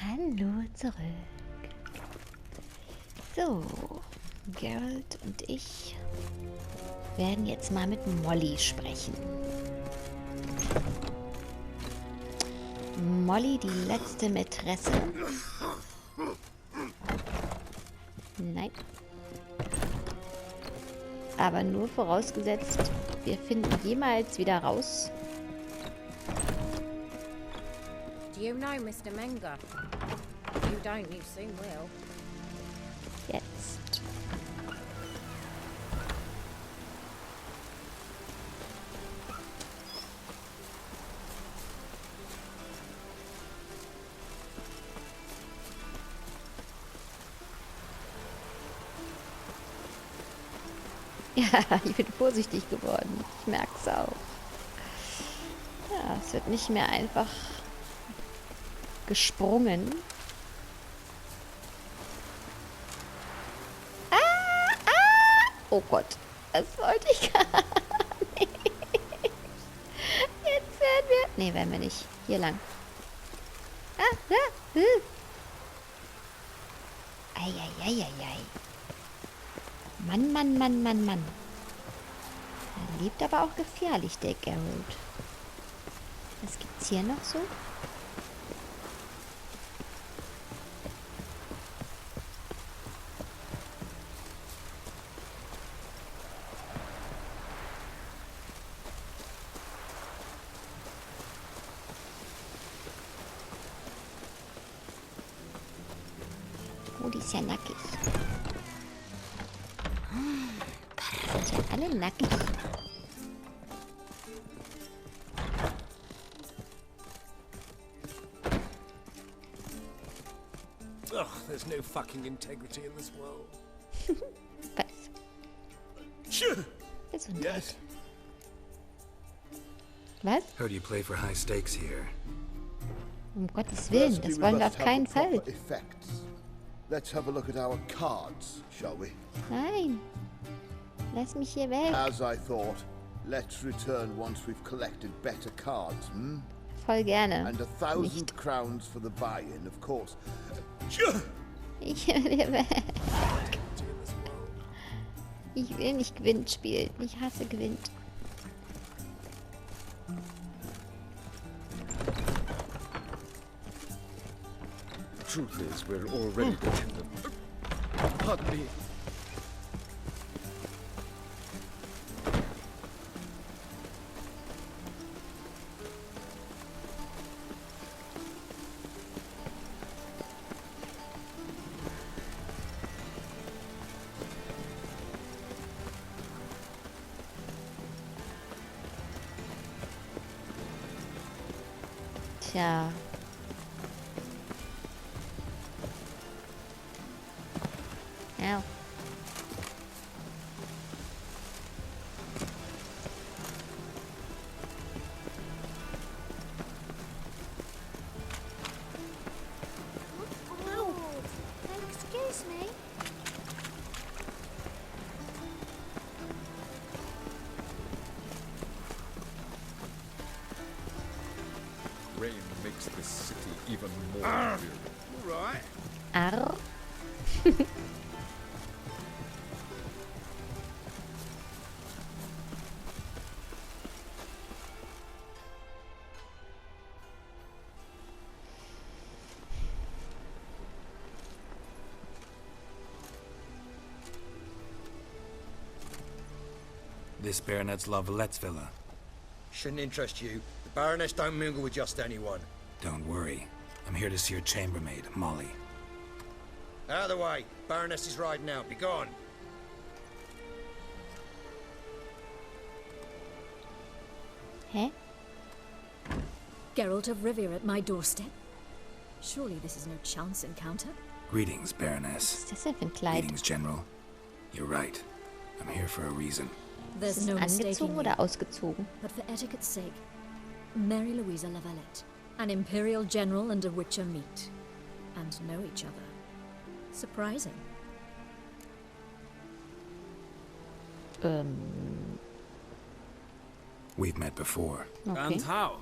Hallo zurück. So, Geralt und ich werden jetzt mal mit Molly sprechen. Molly, die letzte Mätresse. Nein. Aber nur vorausgesetzt, wir finden jemals wieder raus. Do you know Mr. Menger? You don't, you soon will. Jetzt. Ja, ich bin vorsichtig geworden. Ich merke es auch. Ja, es wird nicht mehr einfach gesprungen. Oh Gott, das wollte ich gar nicht. Jetzt werden wir... Nee, werden wir nicht. Hier lang. Eieieiei. Mann, Mann, Mann, Mann, Mann. Er lebt aber auch gefährlich, der Geralt. Was gibt's hier noch so? Oh, die ist ja nackig. Die sind ja alle nackig. Ugh, there's no fucking integrity in this world. Was? Gesundheit. Yes. Was? Heard you play for high stakes here. Um Gottes Willen, das wollen wir auf keinen Fall. Let's have a look at our cards, shall we? Nein. Lass mich hier weg. As I thought, let's return once we've collected better cards, hmm? Voll gerne. And 1,000 Nicht. crowns for the buy-in, of course. Ich will hier weg. Ich will nicht Gwent spielen. Ich hasse Gwent. Truth is, we're already touching them. Pardon me. Tja. Au. Excuse me. Rain makes this city even more beautiful. All right. Arr. This Baronet's La Vallette's villa. Shouldn't interest you. The Baroness don't mingle with just anyone. Don't worry. I'm here to see your chambermaid, Molly. Out of the way. Baroness is riding out. Be gone. Hä? Geralt of Riva at my doorstep? Surely this is no chance encounter? Greetings, Was Baroness. ist das denn für ein Kleid? Greetings, General. You're right. I'm here for a reason. Ist There's es no mistaking angezogen me. oder ausgezogen? But for etiquette's sake, Mary Louisa La Valette, an Imperial General and a Witcher meet, and know each other. Surprising. We've met before. Okay. And how?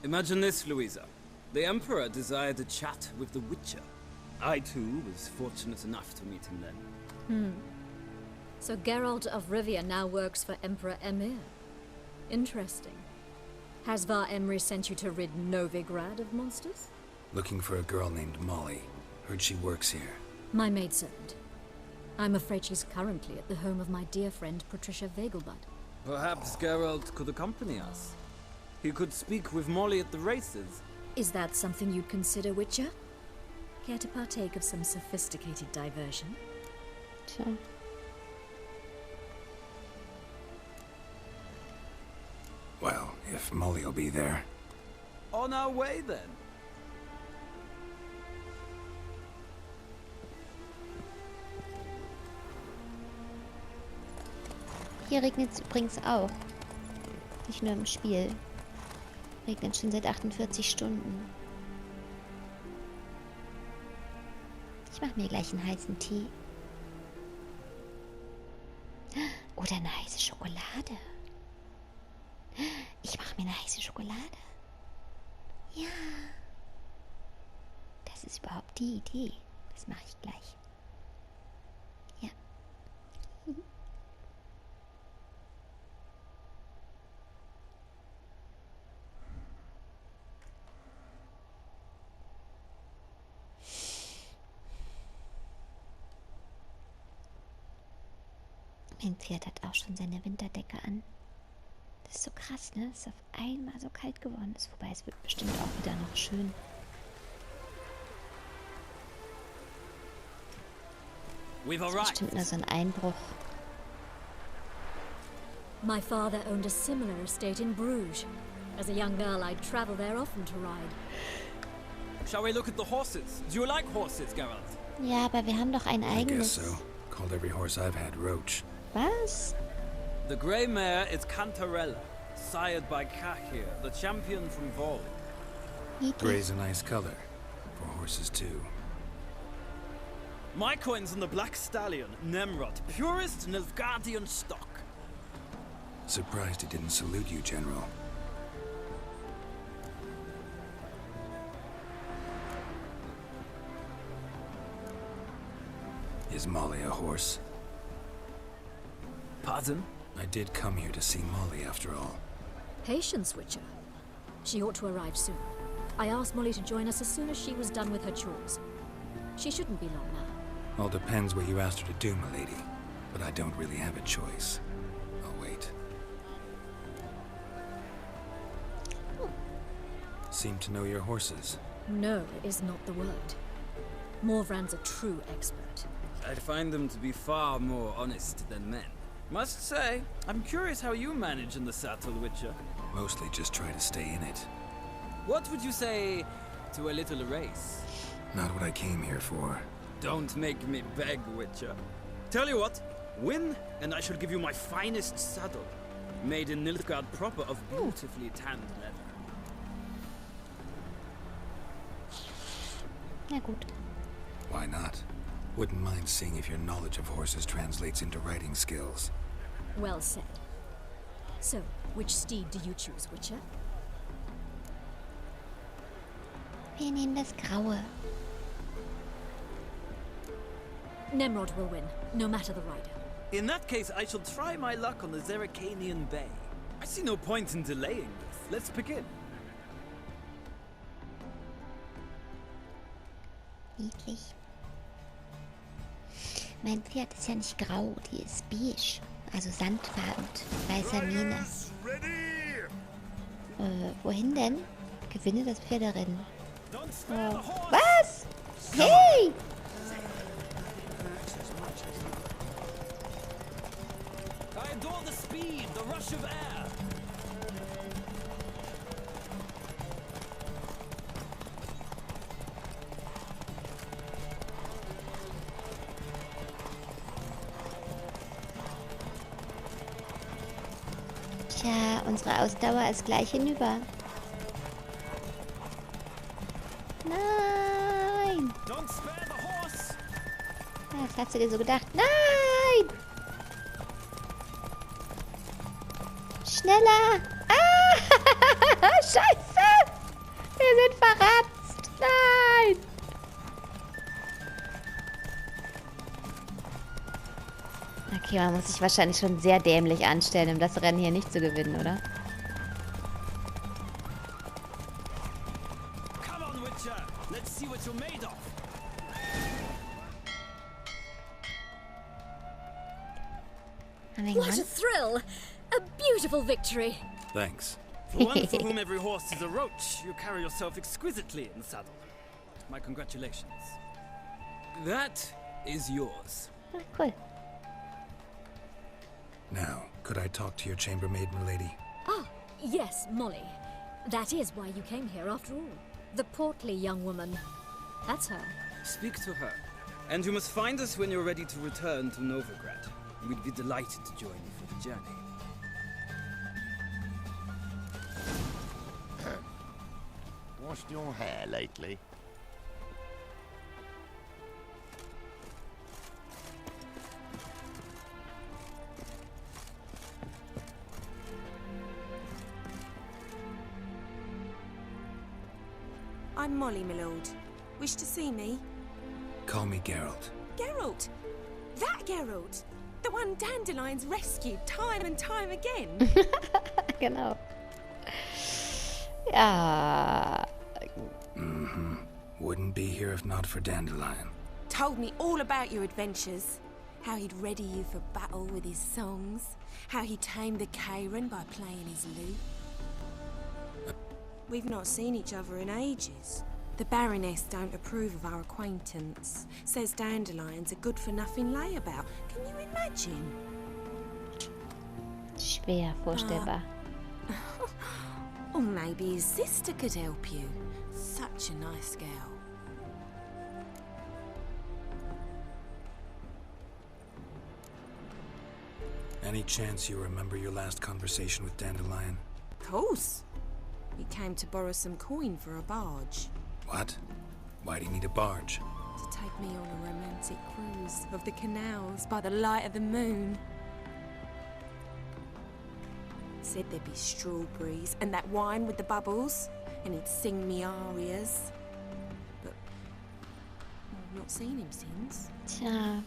Imagine this, Louisa. The Emperor desired a chat with the Witcher. I too was fortunate enough to meet him then. So Geralt of Rivia now works for Emperor Emir. Interesting. Has Var Emry sent you to rid Novigrad of monsters? Looking for a girl named Molly. Heard she works here. My maidservant. I'm afraid she's currently at the home of my dear friend Patricia Vegelbud. Perhaps Geralt could accompany us. He could speak with Molly at the races. Is that something you'd consider, Witcher? Care to partake of some sophisticated diversion? Tja. Well, if Molly'll be there. On our way then. Hier regnet es übrigens auch. Nicht nur im Spiel. Regnet schon seit 48 Stunden. Ich mache mir gleich einen heißen Tee. Oder eine heiße Schokolade. Ich mache mir eine heiße Schokolade. Ja. Das ist überhaupt die Idee. Das mache ich gleich. Ja. Mein Pferd hat auch schon seine Winterdecke an. Das ist so krass, ne? Dass es auf einmal so kalt geworden ist. Wobei es wird bestimmt auch wieder noch schön. Das ist bestimmt nur so ein Einbruch. My father owned a similar estate in Bruges. As a young girl, I'd travel there often to ride. Shall we look at the horses? Do you like horses, Geralt? Ja, aber wir haben doch ein I guess eigenes. so. Called every horse I've had Roach. Was? The grey mare is Cantarella, sired by Kahir, the champion from Vol. Niedlich. Gray's a nice color. For horses too. My coin's on the black stallion, Nemrod, purest Nilfgaardian stock. Surprised he didn't salute you, General. Is Molly a horse? Pardon? I did come here to see Molly after all. Patience, Witcher. She ought to arrive soon. I asked Molly to join us as soon as she was done with her chores. She shouldn't be long now. All depends what you asked her to do, milady. But I don't really have a choice. I'll wait. Seem to know your horses. No is not the word. Morvran's a true expert. I find them to be far more honest than men. Must say, I'm curious how you manage in the saddle, Witcher. Mostly just try to stay in it. What would you say to a little race? Not what I came here for. Don't make me beg, Witcher. Tell you what, win, and I shall give you my finest saddle. Made in Nilfgaard proper of beautifully tanned leather. Na gut. Why not? Wouldn't mind seeing if your knowledge of horses translates into riding skills. Well said. So, which steed do you choose, Witcher? Wir nehmen das Graue. Nemrod will win, no matter the rider. In that case, I shall try my luck on the Zerrikanian Bay. I see no point in delaying this. Let's begin. Niedlich. Mein Pferd ist ja nicht grau, die ist beige. Also sandfarben, weißer Mähne. Wohin denn? Gewinne das Pferderennen. Oh. Was? Hey! I adore the speed, the rush of air. Tja, unsere Ausdauer ist gleich hinüber. Nein! Don't spare the horse. Was hast du dir so gedacht? Nein! Schneller! Ah! Scheiße! wir sind verratzt. Nein. Okay, man muss sich wahrscheinlich schon sehr dämlich anstellen, um das Rennen hier nicht zu gewinnen, oder? Come on, Witcher. Let's see what you're made of. What a thrill! A beautiful victory! Thanks. For one for whom every horse is a roach, you carry yourself exquisitely in the saddle. My congratulations. That is yours. Ah, cool. Now, could I talk to your chambermaid, milady? Ah, yes, Molly. That is why you came here after all. The portly young woman. That's her. Speak to her. And you must find us when you're ready to return to Novigrad. We'd be delighted to join you for the journey. Washed your hair lately? I'm Molly, my lord. Wish to see me? Call me Geralt. Geralt! That Geralt! The one Dandelion's rescued time and time again! Genau. Ja. Mm-hmm. Wouldn't be here if not for Dandelion. Told me all about your adventures. How he'd ready you for battle with his songs. How he tamed the Kairen by playing his lute. We've not seen each other in ages. The Baroness don't approve of our acquaintance. Says Dandelion's a good-for-nothing layabout. Can you imagine? Schwer vorstellbar. Or maybe his sister could help you. Such a nice girl. Any chance you remember your last conversation with Dandelion? Of course. He came to borrow some coin for a barge. What? Why'd he need a barge? To take me on a romantic cruise of the canals by the light of the moon. Said there'd be strawberries and that wine with the bubbles, and he'd sing me arias. But I've not seen him since. Tja,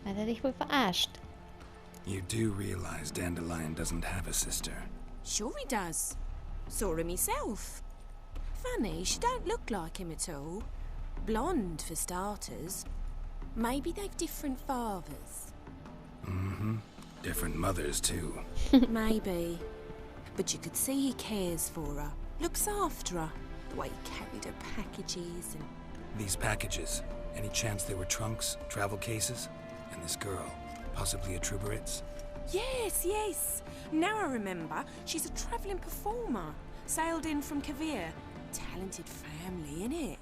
hat dich wohl verarscht. You do realize Dandelion doesn't have a sister. Sure he does. Saw him myself. Funny, she don't look like him at all. Blonde, for starters. Maybe they've different fathers. Mm-hmm. Different mothers, too. Maybe. But you could see he cares for her. Looks after her. The way he carried her packages and... These packages, any chance they were trunks, travel cases? And this girl, possibly a Truberitz? Yes, yes. Now I remember, she's a travelling performer. Sailed in from Kavir. Talented family, innit?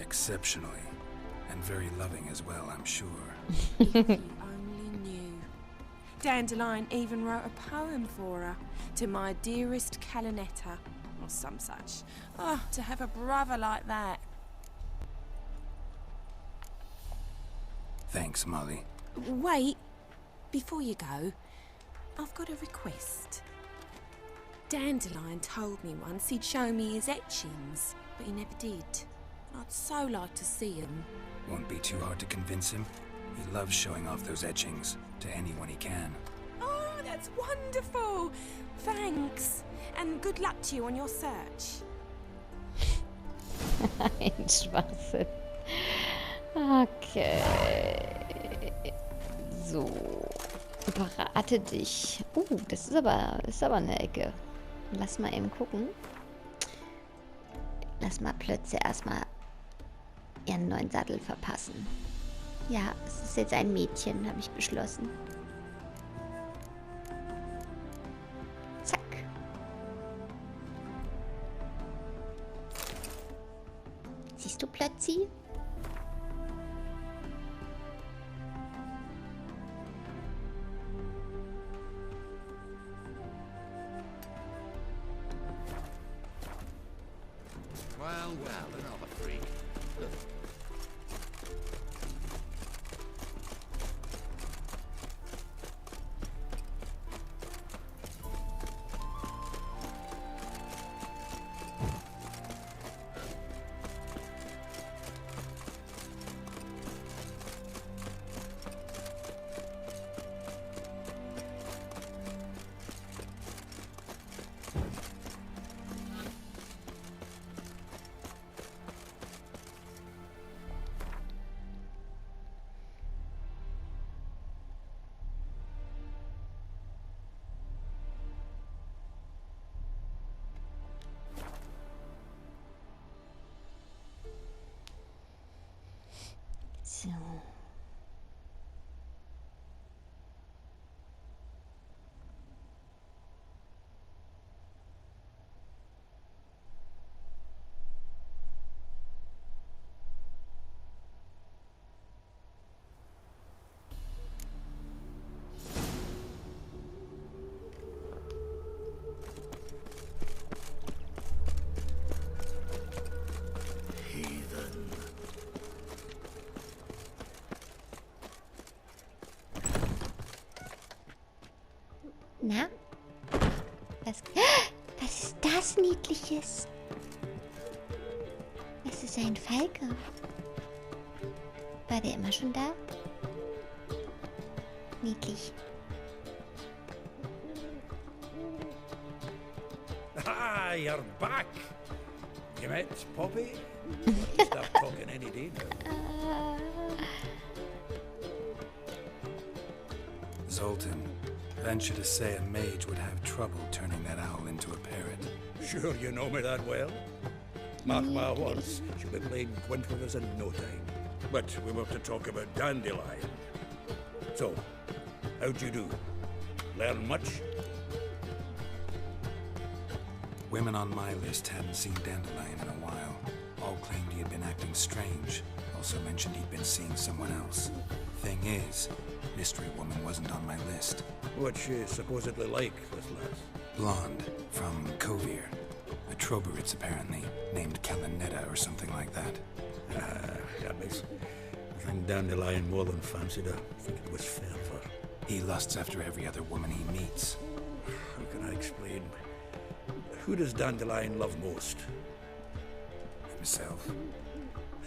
Exceptionally. And very loving as well, I'm sure. If you only knew. Dandelion even wrote a poem for her. To my dearest Calinetta. Or some such. Oh, to have a brother like that. Thanks, Molly. Wait. Before you go, I've got a request. Dandelion told me once he'd show me his etchings, but he never did. I'd so like to see them. Won't be too hard to convince him. He loves showing off those etchings to anyone he can. Oh, that's wonderful! Thanks, and good luck to you on your search. Ein Schwachsinn. Okay. So. Berate dich. Das ist aber eine Ecke. Lass mal eben gucken. Lass mal Plötze erstmal ihren neuen Sattel verpassen. Ja, es ist jetzt ein Mädchen, habe ich beschlossen. Zack. Siehst du Plötzi? Well, another freak. So. Na? Was ist das Niedliches? Es ist ein Falke. War der immer schon da? Niedlich. Ah, you're back. You met Poppy? Stop talking any day now. Zoltan, venture to say a mage would have trouble turning that owl into a parrot. Sure you know me that well? Mark my words, she'll be playing quint with us in no time. But we were to talk about Dandelion. So, how'd you do? Learn much? Women on my list hadn't seen Dandelion in a while. All claimed he had been acting strange. Also mentioned he'd been seeing someone else. Thing is, Mystery Woman wasn't on my list. What's she supposedly like, this lass? Blonde, from Kovir. A Troberitz, apparently, named Kalanetta or something like that. Habits. I think Dandelion more than fancied her. I think it was fervor. He lusts after every other woman he meets. How can I explain? Who does Dandelion love most? Himself.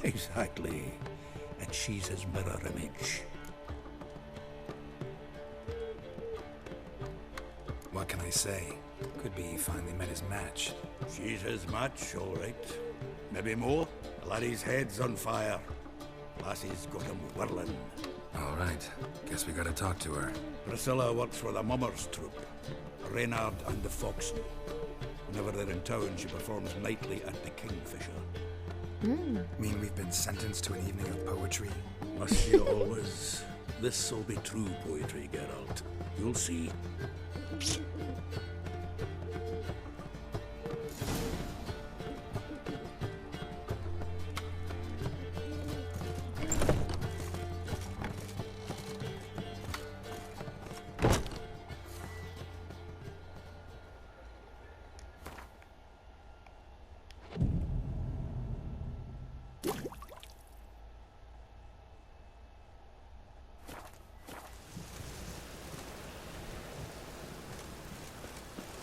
Exactly. And she's his mirror image. What can I say? Could be he finally met his match. She's his match, all right. Maybe more. The laddie's head's on fire. Lassie's got him whirling. All right. Guess we gotta talk to her. Priscilla works for the Mummers troupe. Reynard and the Foxen. Whenever they're in town, she performs nightly at the Kingfisher. Mean we've been sentenced to an evening of poetry? Must you always? This'll be true poetry, Geralt. You'll see.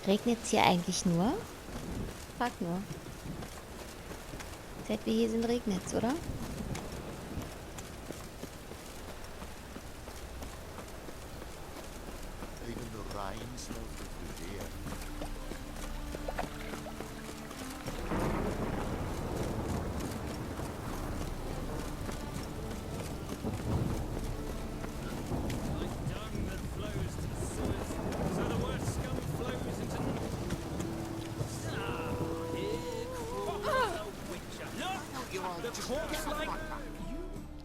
Regnet es hier eigentlich nur? Frag nur. Seit wir hier sind, regnet es, oder? Even the Rhine smells good here.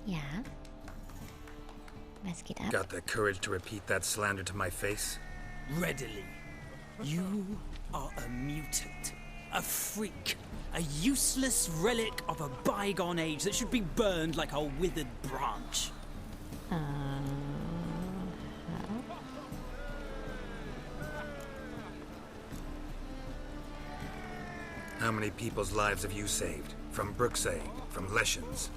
Ja. Was geht ab? Got the courage to repeat that slander to my face? Readily. You are a mutant, a freak, a useless relic of a bygone age that should be burned like a withered branch. How many people's lives have you saved? From Bruxay, from Leshens?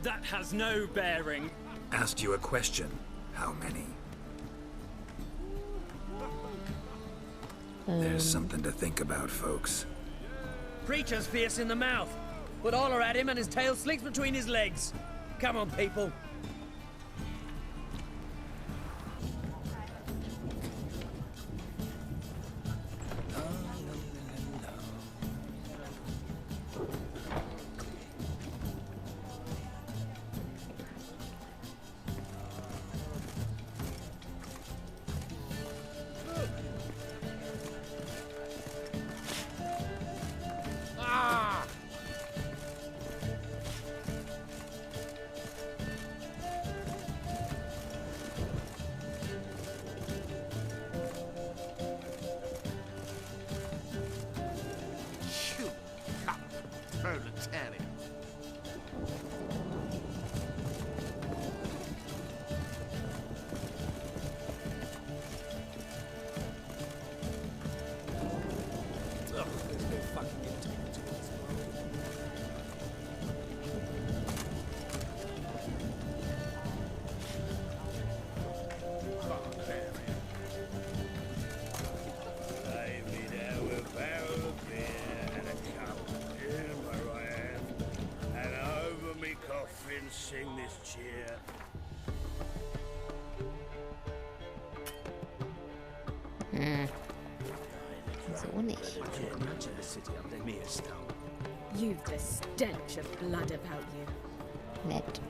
That has no bearing. Asked you a question. How many? There's something to think about, folks. Preacher's fierce in the mouth, but holler at him and his tail slinks between his legs. Come on, people. and sing this cheer. So nicht. You've the stench of blood about you. Nett.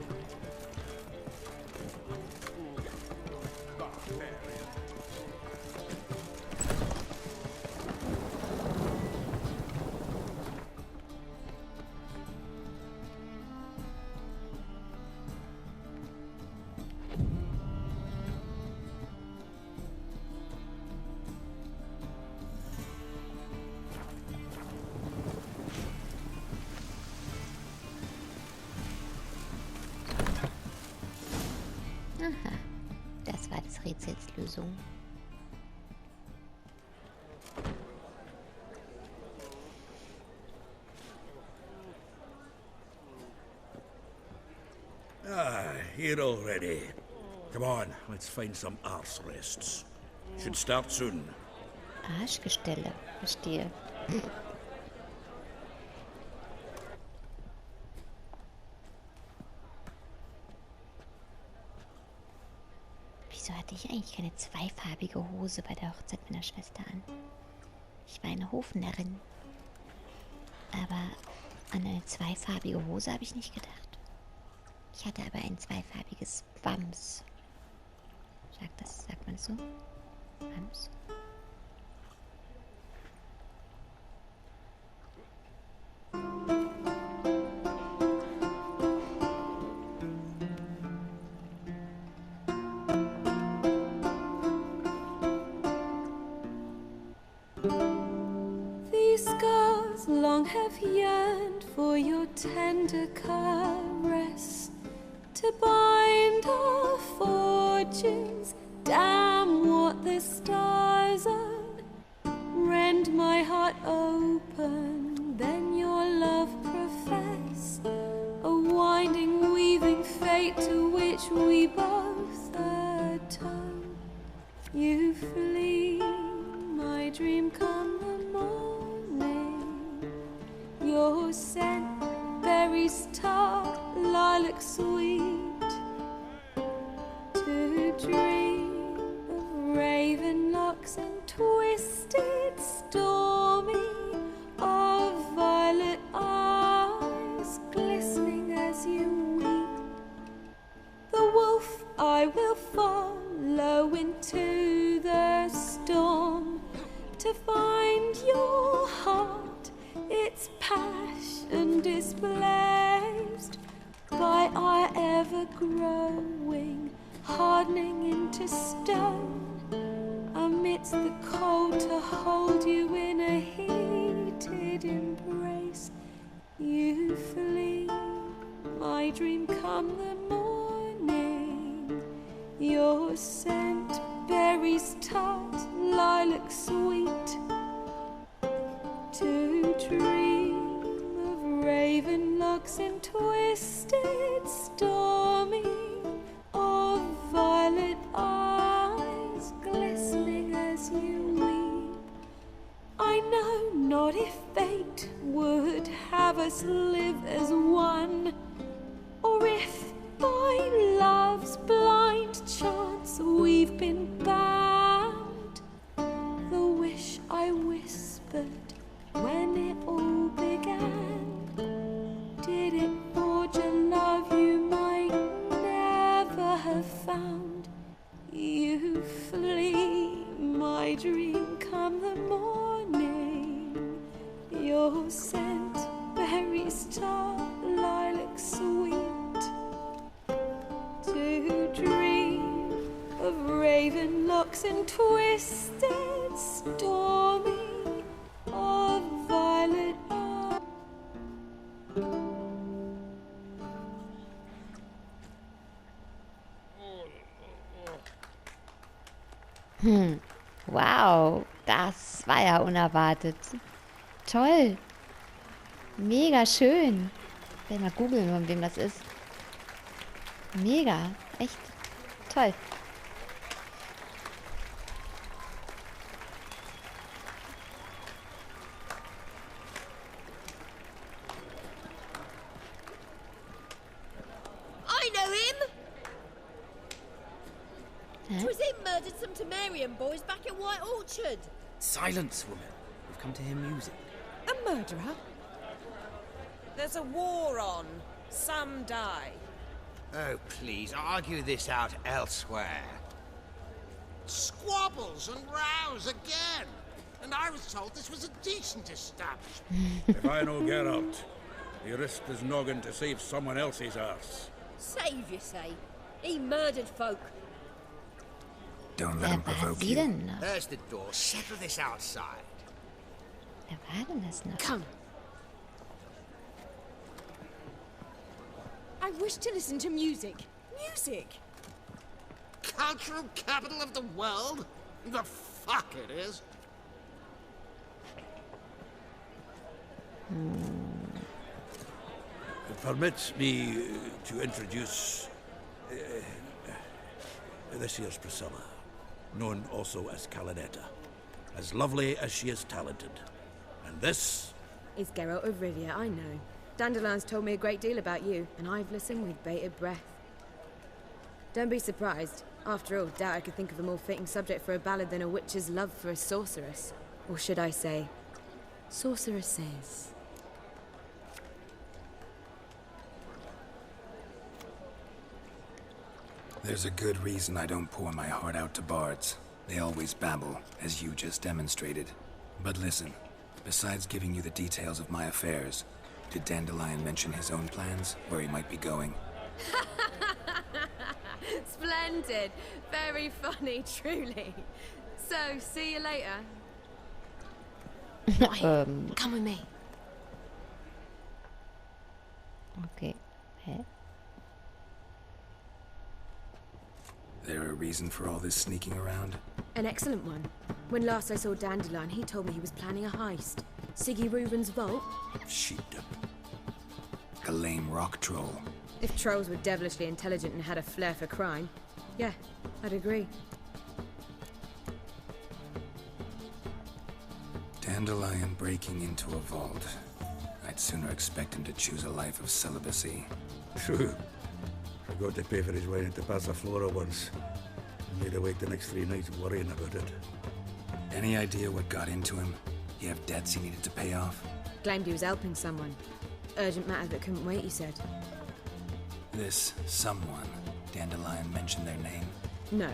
Aha, das war des Rätsels Lösung. Here already. Come on, let's find some arse rests. Should start soon. Arschgestelle, verstehe. Wieso hatte ich eigentlich keine zweifarbige Hose bei der Hochzeit meiner Schwester an? Ich war eine Hofnarrin. Aber an eine zweifarbige Hose habe ich nicht gedacht. Ich hatte aber ein zweifarbiges Wams. Sagt man so? Wams? These scars long have yearned for your tender caress, to bind our fortunes. Damn what the stars are. Rend my heart open, then your love profess. A winding, weaving fate to which we both atone. You flee, my dream come the morning. Your scent berries tart, lilac sweet. To dream of raven locks and twisted, stormy, of violet eyes glistening as you weep. The wolf I will follow into the storm, to find your heart, its passion displaced by our ever-growing, hardening into stone. Amidst the cold, to hold you in a heated embrace. You flee, my dream come the morning. Your scent berries tart, lilac sweet. To dream of raven locks and twisted, stormy, of violet eyes glistening as you weep. I know not if fate would have us live as one, or if by love's blind chance we've been bound. The wish I whispered when it all began, did it forge a love you might never have found? You flee, my dream come the morning. Your scent berries tart, lilac sweet. To dream of raven locks and twisted, stormy, of violet eyes. Wow, das war ja unerwartet. Toll. Mega schön. Ich will mal googeln, von wem das ist. Mega. Echt toll. 'Twas him murdered some Temerien boys back in White Orchard. Silence, woman. We've come to hear music. A murderer? There's a war on. Some die. Oh, please, argue this out elsewhere. Squabbles and rows again. And I was told this was a decent establishment. If I know Geralt, he risked his noggin to save someone else's arse. Save, you say? He murdered folk. Don't let him provoke you. There's the door. Settle this outside. Wer war denn das noch? Come. I wish to listen to music. Music! Cultural capital of the world? The fuck it is. Permit me to introduce this here's Priscilla, known also as Calinetta, as lovely as she is talented. And this is Geralt of Riva, I know. Dandelion's told me a great deal about you, and I've listened with bated breath. Don't be surprised. After all, doubt I could think of a more fitting subject for a ballad than a witch's love for a sorceress. Or should I say, sorceresses. There's a good reason I don't pour my heart out to bards. They always babble, as you just demonstrated. But listen, besides giving you the details of my affairs, did Dandelion mention his own plans, where he might be going? Splendid. Very funny, truly. So, see you later. Come with me. Okay. Hä? There a reason for all this sneaking around? An excellent one. When last I saw Dandelion, he told me he was planning a heist. Siggy Reuben's vault. Sheepdom. A lame rock troll. If trolls were devilishly intelligent and had a flair for crime, yeah, I'd agree. Dandelion breaking into a vault. I'd sooner expect him to choose a life of celibacy. True. Forgot to pay for his way into Passaflora once. Made awake the next 3 nights worrying about it. Any idea what got into him? You have debts he needed to pay off? Claimed he was helping someone. Urgent matter that couldn't wait, he said. This someone, Dandelion mentioned their name? No.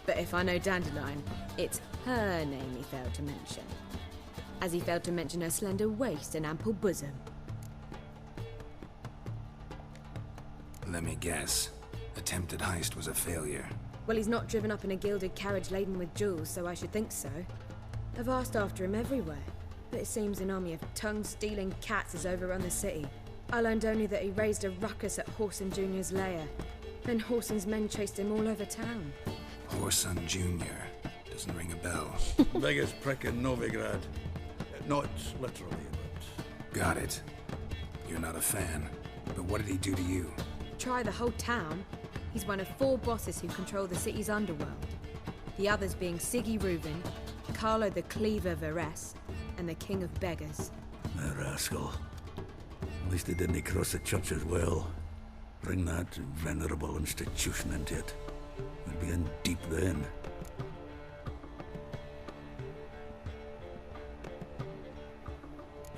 But if I know Dandelion, it's her name he failed to mention. As he failed to mention her slender waist and ample bosom. Let me guess. Attempted heist was a failure. Well, he's not driven up in a gilded carriage laden with jewels, so I should think so. I've asked after him everywhere, but it seems an army of tongue-stealing cats has overrun the city. I learned only that he raised a ruckus at Whoreson Jr.'s lair. Then Whoreson's men chased him all over town. Whoreson Jr. Doesn't ring a bell. Biggest prick in Novigrad. Not literally, but... Got it. You're not a fan. But what did he do to you? Try the whole town. He's one of 4 bosses who control the city's underworld. The others being Siggy Reuben, Carlo the Cleaver Varese, and the King of Beggars. The rascal. At least he didn't cross the church as well. Bring that venerable institution into it. We'll be in deep then.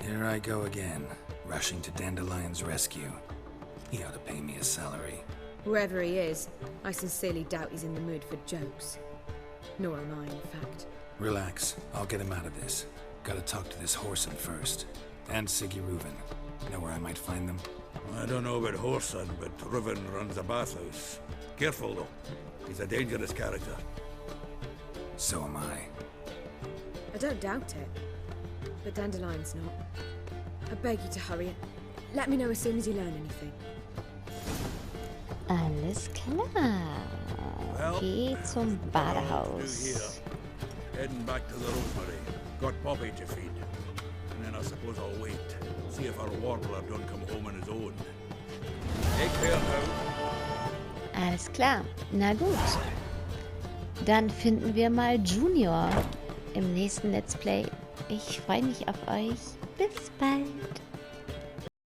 Here I go again, rushing to Dandelion's rescue. He ought to pay me a salary. Whoever he is, I sincerely doubt he's in the mood for jokes. Nor am I, in fact. Relax, I'll get him out of this. Gotta talk to this Whoreson first. And Siggy Reuben. Know where I might find them? I don't know about Whoreson, but Reuben runs a bathhouse. Careful, though. He's a dangerous character. So am I. I don't doubt it. But Dandelion's not. I beg you to hurry. Let me know as soon as you learn anything. Alles klar. Geh zum Badehaus. Heading back to the Rosemary. Got Poppy to feed. And then I suppose I'll wait. See if our warbler don't come home on his own. Take care now. Alles klar. Na gut. Dann finden wir mal Junior im nächsten Let's Play. Ich freue mich auf euch. Bis bald.